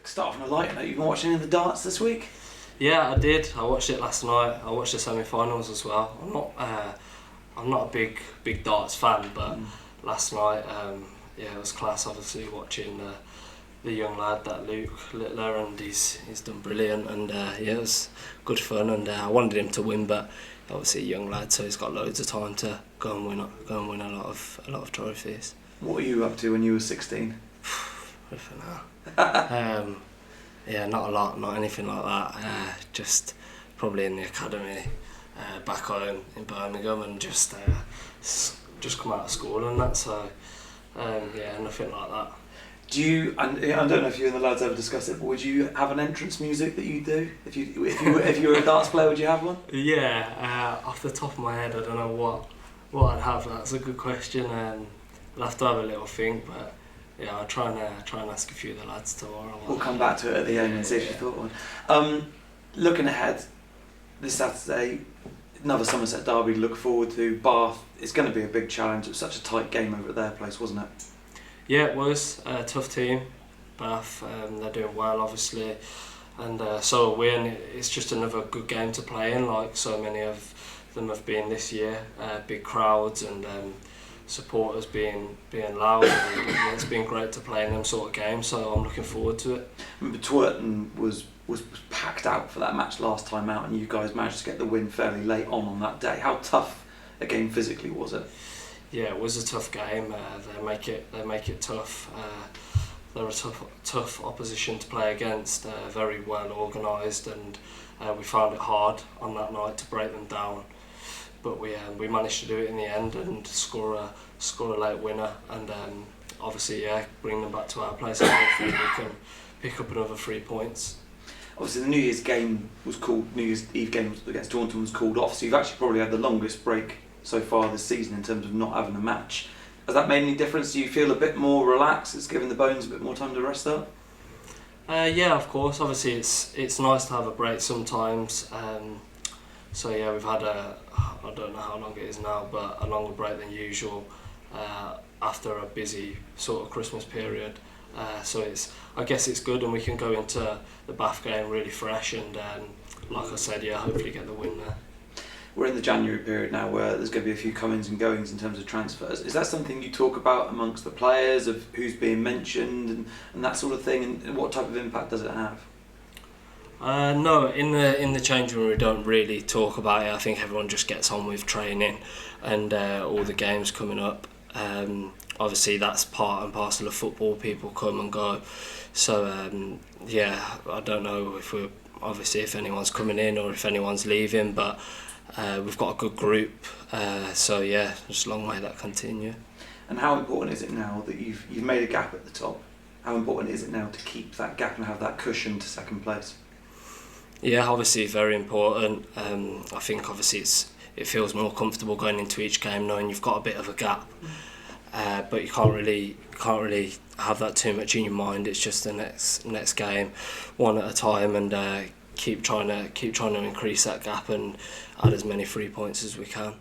Start off on a light note. You've been watching in the darts this week? Yeah, I did. I watched it last night. I watched the semi-finals as well. I'm not a big darts fan, but last night, yeah, it was class. Obviously, watching the young lad, that Luke Littler, and he's done brilliant. And yeah, it was good fun. And I wanted him to win, but obviously a young lad, so he's got loads of time to go and win a lot of trophies. What were you up to when you were 16? For now. Yeah, not a lot, not anything like that. Just probably in the academy back home in Birmingham, and just come out of school and that. So yeah, nothing like that. Do you? I don't know if you and the lads ever discuss it, but would you have an entrance music that you do if you were a darts player? Would you have one? Yeah, off the top of my head, I don't know what I'd have. That's a good question. I'll have to have a little think, but. Yeah, I'll try and ask a few of the lads tomorrow. We'll come back to it at the end and see if you thought one. Looking ahead, this Saturday, another Somerset derby to look forward to. Bath, it's going to be a big challenge. It was such a tight game over at their place, wasn't it? Yeah, it was. A tough team, Bath. They're doing well, obviously, and so are we. And it's just another good game to play in, like so many of them have been this year. Big crowds and. Supporters being loud, and it's been great to play in them sort of games, so I'm looking forward to it. I remember Twerton was packed out for that match last time out, and you guys managed to get the win fairly late on that day. How tough a game physically was it? Yeah, it was a tough game. They make it tough. They're a tough opposition to play against. Very well organised, and we found it hard on that night to break them down. But we managed to do it in the end and score a late winner, and obviously bring them back to our place, and hopefully we can pick up another 3 points. Obviously the New Year's Eve game against Taunton was called off, so you've actually probably had the longest break so far this season in terms of not having a match. Has that made any difference? Do you feel a bit more relaxed? It's given the bones a bit more time to rest up? Yeah, of course. Obviously it's nice to have a break sometimes. So yeah, we've had I don't know how long it is now, but a longer break than usual after a busy sort of Christmas period. So I guess it's good, and we can go into the Bath game really fresh, and like I said, yeah, hopefully get the win there. We're in the January period now where there's going to be a few comings and goings in terms of transfers. Is that something you talk about amongst the players, of who's being mentioned and that sort of thing, and what type of impact does it have? No, in the changing room we don't really talk about it. I think everyone just gets on with training and all the games coming up. Obviously that's part and parcel of football. People come and go. So yeah, I don't know if anyone's coming in or if anyone's leaving, but we've got a good group. So yeah, just a long way that continue. And how important is it now that you've made a gap at the top? How important is it now to keep that gap and have that cushion to second place? Yeah, obviously very important. I think obviously it feels more comfortable going into each game knowing you've got a bit of a gap, but you can't really have that too much in your mind. It's just the next game, one at a time, and keep trying to increase that gap and add as many 3 points as we can.